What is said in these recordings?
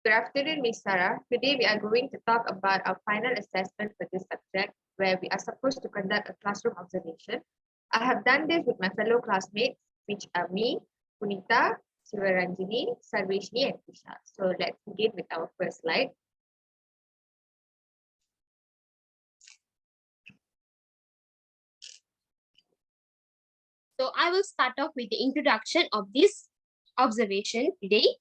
Good afternoon, Ms. Sarah. Today we are going to talk about our final assessment for this subject, where we are supposed to conduct a classroom observation. I have done this with my fellow classmates, which are me, Punithaa, Sivaranjinii, Sarveshinee, and Tishaa. So let's begin with our first slide. So I will start off with the introduction of this observation today.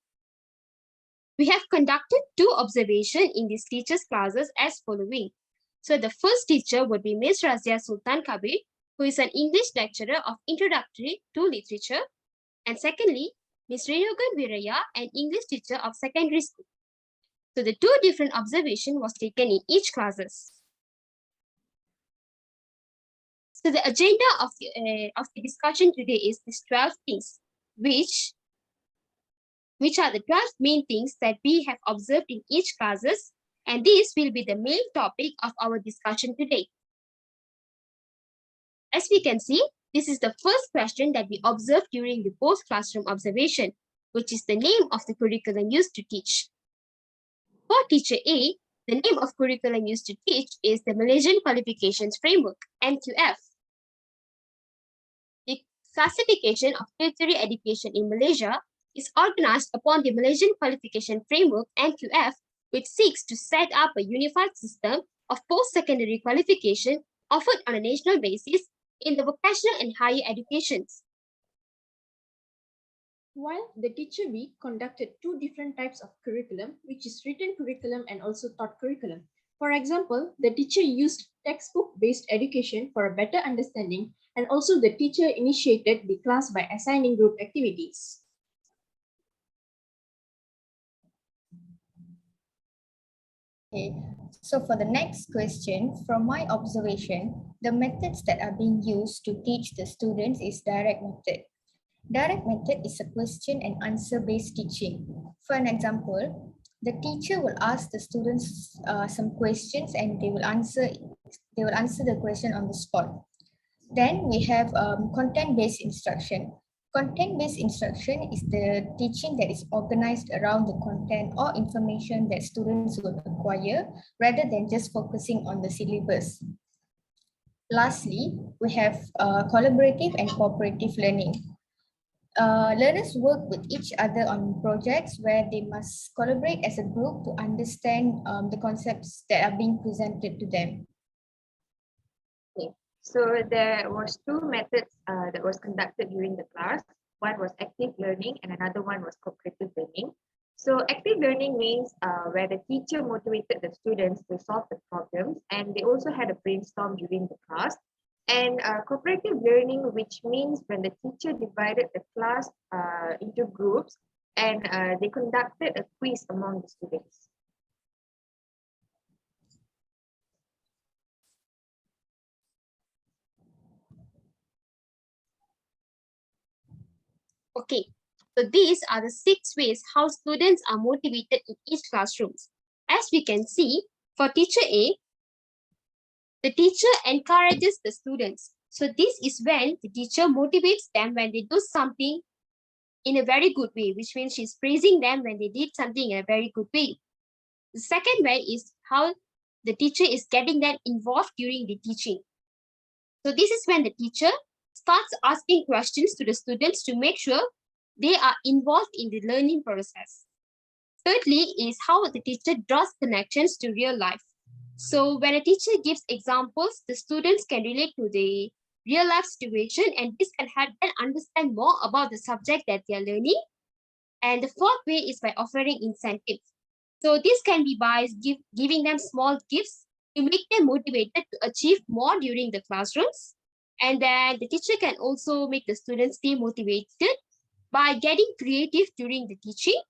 We have conducted 2 observations in these teachers' classes as following. So the first teacher would be Ms. Razia Sultan Kabir, who is an English lecturer of Introductory to Literature. And secondly, Ms. Renugan Viraya, an English teacher of secondary school. So the 2 different observations was taken in each classes. So the agenda of the discussion today is these 12 things, which are the 12 main things that we have observed in each classes, and this will be the main topic of our discussion today. As we can see, this is the first question that we observed during the post-classroom observation, which is the name of the curriculum used to teach. For teacher A, the name of curriculum used to teach is the Malaysian Qualifications Framework, MQF. The classification of tertiary education in Malaysia is organized upon the Malaysian Qualification Framework, MQF, which seeks to set up a unified system of post-secondary qualification offered on a national basis in the vocational and higher educations. While the teacher B conducted 2 different types of curriculum, which is written curriculum and also taught curriculum. For example, the teacher used textbook-based education for a better understanding, and also the teacher initiated the class by assigning group activities. Okay, so for the next question, from my observation, the methods that are being used to teach the students is direct method. Direct method is a question and answer based teaching. For an example, the teacher will ask the students some questions and they will answer the question on the spot. Then we have content-based instruction. Content-based instruction is the teaching that is organized around the content or information that students will acquire rather than just focusing on the syllabus. Lastly, we have collaborative and cooperative learning. Learners work with each other on projects where they must collaborate as a group to understand the concepts that are being presented to them. Okay. So there was 2 methods that was conducted during the class. One was active learning and another one was cooperative learning. So active learning means where the teacher motivated the students to solve the problems, and they also had a brainstorm during the class. And cooperative learning, which means when the teacher divided the class into groups and they conducted a quiz among the students. Okay, so these are the 6 ways how students are motivated in each classroom. As we can see, for teacher A, the teacher encourages the students. So this is when the teacher motivates them when they do something in a very good way, which means she's praising them when they did something in a very good way. The second way is how the teacher is getting them involved during the teaching. So this is when the teacher starts asking questions to the students to make sure they are involved in the learning process. Thirdly is how the teacher draws connections to real life. So when a teacher gives examples, the students can relate to the real life situation, and this can help them understand more about the subject that they are learning. And the fourth way is by offering incentives. So this can be by giving them small gifts to make them motivated to achieve more during the classrooms. And then the teacher can also make the students stay motivated by getting creative during the teaching.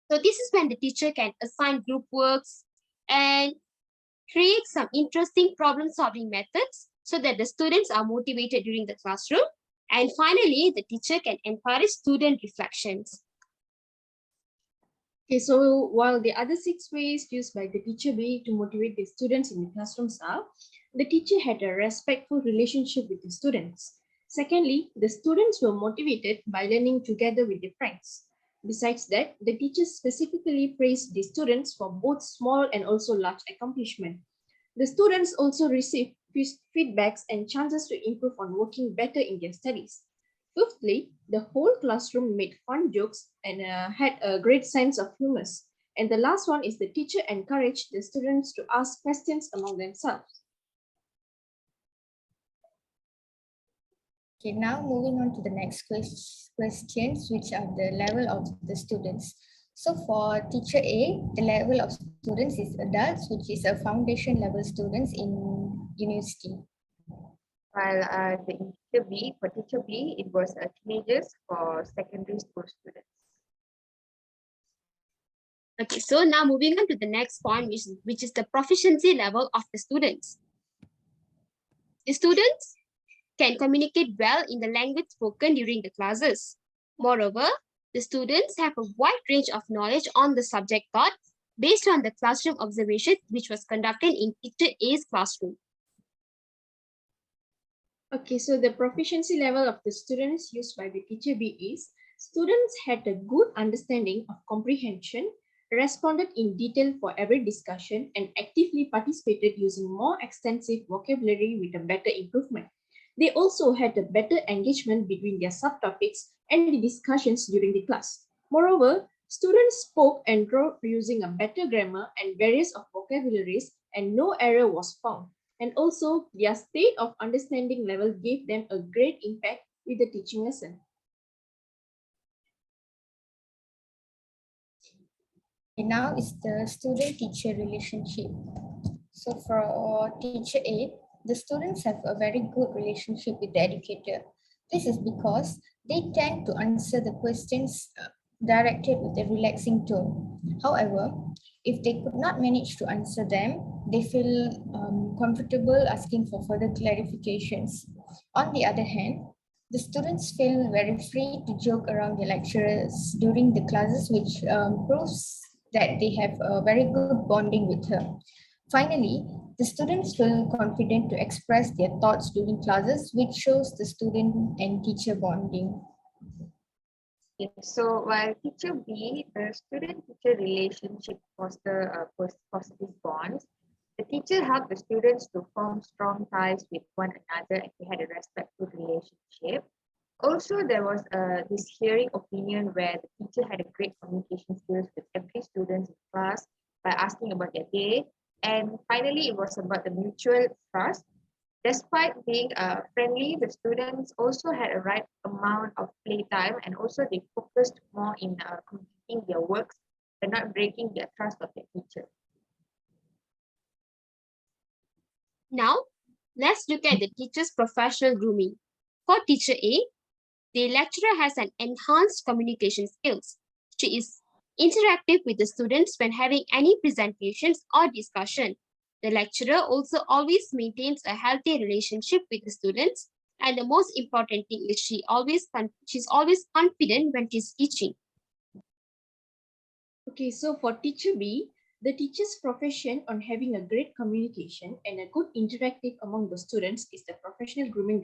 So this is when the teacher can assign group works and create some interesting problem-solving methods so that the students are motivated during the classroom. And finally, the teacher can encourage student reflections. Okay, so while the other 6 ways used by the teacher B to motivate the students in the classrooms are, the teacher had a respectful relationship with the students. Secondly, the students were motivated by learning together with their friends. Besides that, the teachers specifically praised the students for both small and also large accomplishment. The students also received feedbacks and chances to improve on working better in their studies. Fifthly, the whole classroom made fun jokes and had a great sense of humor. And the last one is the teacher encouraged the students to ask questions among themselves. Okay, now moving on to the next questions, which are the level of the students. So for teacher A, the level of students is adults, which is a foundation level students in university. While for teacher B, it was teenagers for secondary school students. Okay, so now moving on to the next point, which is the proficiency level of the students. The students can communicate well in the language spoken during the classes. Moreover, the students have a wide range of knowledge on the subject taught based on the classroom observation which was conducted in teacher A's classroom. Okay, so the proficiency level of the students used by the teacher B is students had a good understanding of comprehension, responded in detail for every discussion, and actively participated using more extensive vocabulary with a better improvement. They also had a better engagement between their subtopics and the discussions during the class. Moreover, students spoke and wrote using a better grammar and various of vocabularies, and no error was found. And also, their state of understanding level gave them a great impact with the teaching lesson. Okay, now is the student-teacher relationship. So for teacher A, the students have a very good relationship with the educator. This is because they tend to answer the questions directed with a relaxing tone. However, if they could not manage to answer them, they feel comfortable asking for further clarifications. On the other hand, the students feel very free to joke around the lecturers during the classes, which proves that they have a very good bonding with her. Finally, the students feel confident to express their thoughts during classes, which shows the student and teacher bonding. So while teacher B, the student-teacher relationship foster positive bonds, the teacher helped the students to form strong ties with one another and they had a respectful relationship. Also, there was this hearing opinion where the teacher had a great communication skills with every student in class by asking about their day. And finally, it was about the mutual trust. Despite being friendly, the students also had a right amount of playtime and also they focused more in completing their works and not breaking their trust of their teacher. Now, let's look at the teacher's professional grooming. For teacher A, the lecturer has an enhanced communication skills. She is interactive with the students when having any presentations or discussion. The lecturer also always maintains a healthy relationship with the students, and the most important thing is she's always confident when she's teaching. Okay, so for teacher B, the teacher's profession on having a great communication and a good interactive among the students is the professional grooming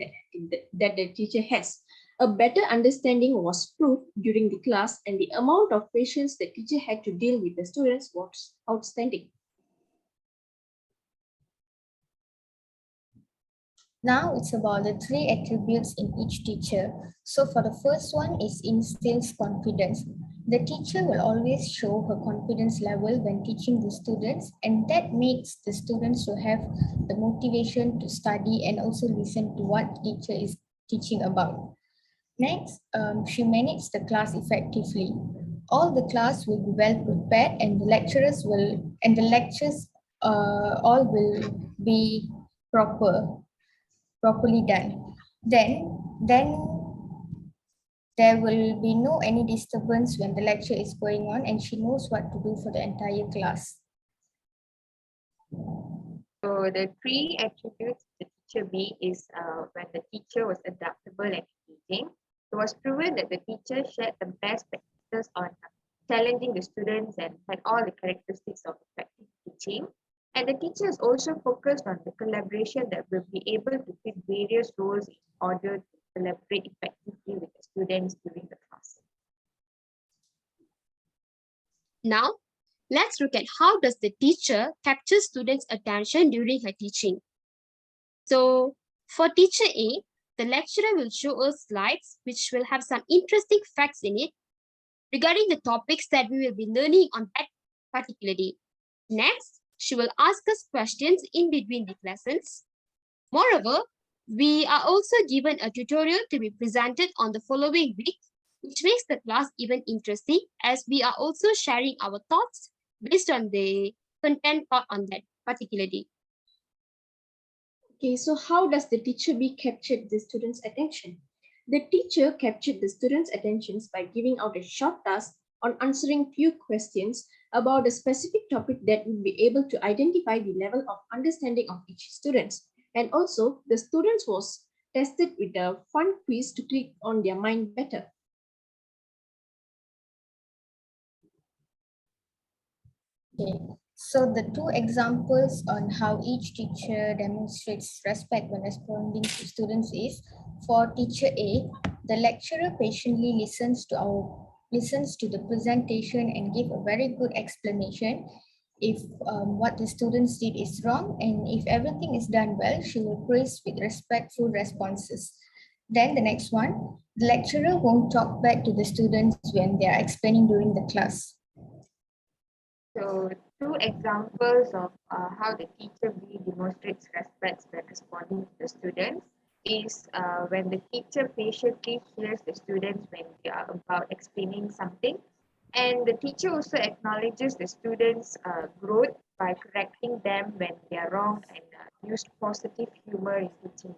that the teacher has. A better understanding was proved during the class and the amount of patience the teacher had to deal with the students was outstanding. Now it's about the three attributes in each teacher. So for the first one is instills confidence. The teacher will always show her confidence level when teaching the students, and that makes the students to have the motivation to study and also listen to what the teacher is teaching about. Next, she managed the class effectively. All the class will be well prepared and the lectures all will be properly done. Then there will be no any disturbance when the lecture is going on and she knows what to do for the entire class. So the three attributes of the teacher B is when the teacher was adaptable and engaging. It was proven that the teacher shared the best practices on challenging the students and had all the characteristics of effective teaching. And the teachers also focused on the collaboration that will be able to fit various roles in order to collaborate effectively with the students during the class. Now, let's look at how does the teacher capture students' attention during her teaching. So, for teacher A, the lecturer will show us slides which will have some interesting facts in it regarding the topics that we will be learning on that particular day. Next, she will ask us questions in between the lessons. Moreover, we are also given a tutorial to be presented on the following week, which makes the class even interesting as we are also sharing our thoughts based on the content taught on that particular day. Okay, so how does the teacher be captured the students' attention? The teacher captured the students' attentions by giving out a short task on answering few questions about a specific topic that would be able to identify the level of understanding of each student. And also, the students was tested with a fun quiz to click on their mind better. Okay, so the two examples on how each teacher demonstrates respect when responding to students is, for teacher A, the lecturer patiently listens to the presentation and give a very good explanation if what the students did is wrong, and if everything is done well, she will praise with respectful responses. Then the next one, the lecturer won't talk back to the students when they are explaining during the class. So, two examples of how the teacher B demonstrates respect when responding to the students is when the teacher patiently hears the students when they are about explaining something, and the teacher also acknowledges the students' growth by correcting them when they are wrong and used positive humor in teaching.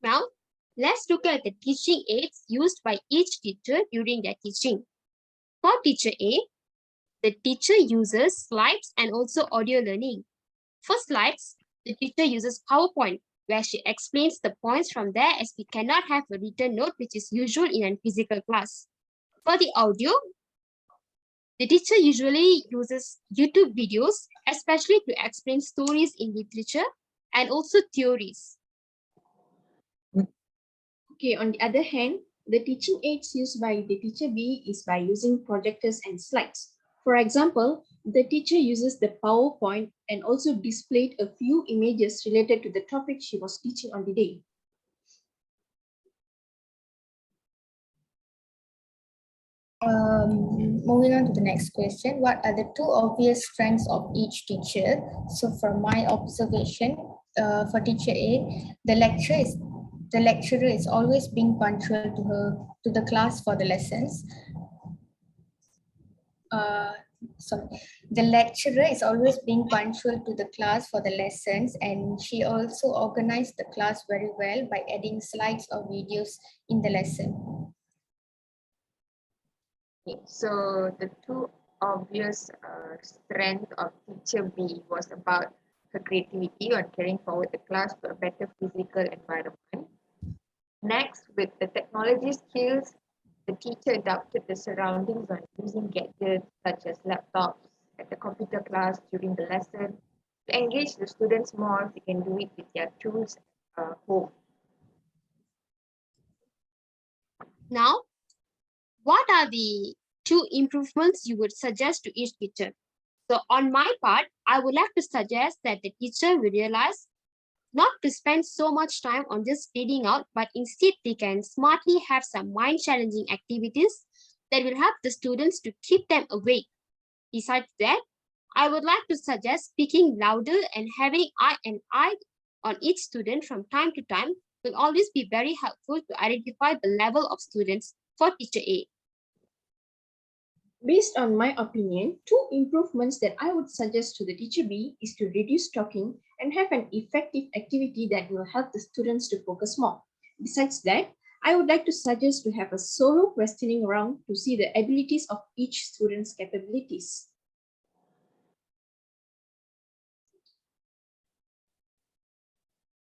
Now, let's look at the teaching aids used by each teacher during their teaching. For teacher A, the teacher uses slides and also audio learning. For slides, the teacher uses PowerPoint, where she explains the points from there as we cannot have a written note, which is usual in a physical class. For the audio, the teacher usually uses YouTube videos, especially to explain stories in literature and also theories. Okay, on the other hand, the teaching aids used by the teacher B is by using projectors and slides. For example, the teacher uses the PowerPoint and also displayed a few images related to the topic she was teaching on the day. Moving on to the next question, what are the two obvious strengths of each teacher? So from my observation, for teacher A, the lecturer is always being punctual to the class for the lessons. Sorry, the lecturer is always being punctual to the class for the lessons, and she also organized the class very well by adding slides or videos in the lesson. Okay, so the two obvious strength of teacher B was about her creativity on carrying forward the class to a better physical environment. Next, with the technology skills, the teacher adapted the surroundings on using gadgets such as laptops at the computer class during the lesson to engage the students more if they can do it with their tools home. Now, what are the two improvements you would suggest to each teacher? So on my part, I would like to suggest that the teacher will realize not to spend so much time on just reading out, but instead they can smartly have some mind-challenging activities that will help the students to keep them awake. Besides that, I would like to suggest speaking louder and having an eye on each student from time to time will always be very helpful to identify the level of students for teacher A. Based on my opinion, two improvements that I would suggest to the teacher B is to reduce talking and have an effective activity that will help the students to focus more. Besides that, I would like to suggest to have a solo questioning round to see the abilities of each student's capabilities.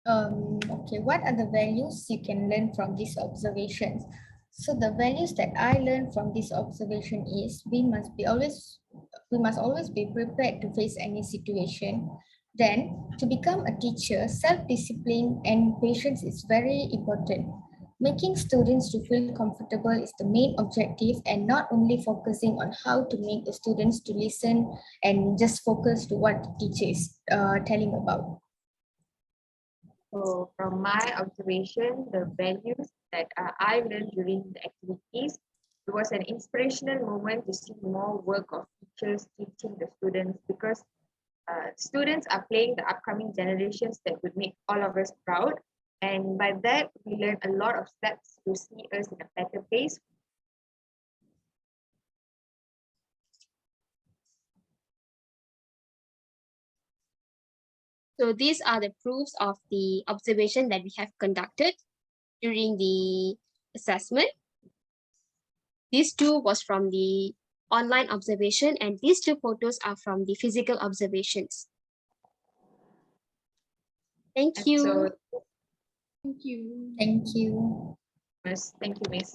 Okay, what are the values you can learn from these observations? So the values that I learned from this observation is we must always be prepared to face any situation. Then, to become a teacher, self-discipline and patience is very important. Making students to feel comfortable is the main objective, and not only focusing on how to make the students to listen and just focus to what the teacher is telling about. So from my observation, the values that I learned during the activities, it was an inspirational moment to see more work of teachers teaching the students, because students are playing the upcoming generations that would make all of us proud. And by that, we learn a lot of steps to see us in a better place. So these are the proofs of the observation that we have conducted during the assessment. These two was from the online observation, and these two photos are from the physical observations. Thank And you. so, Thank you. Thank you. thank you, Miss.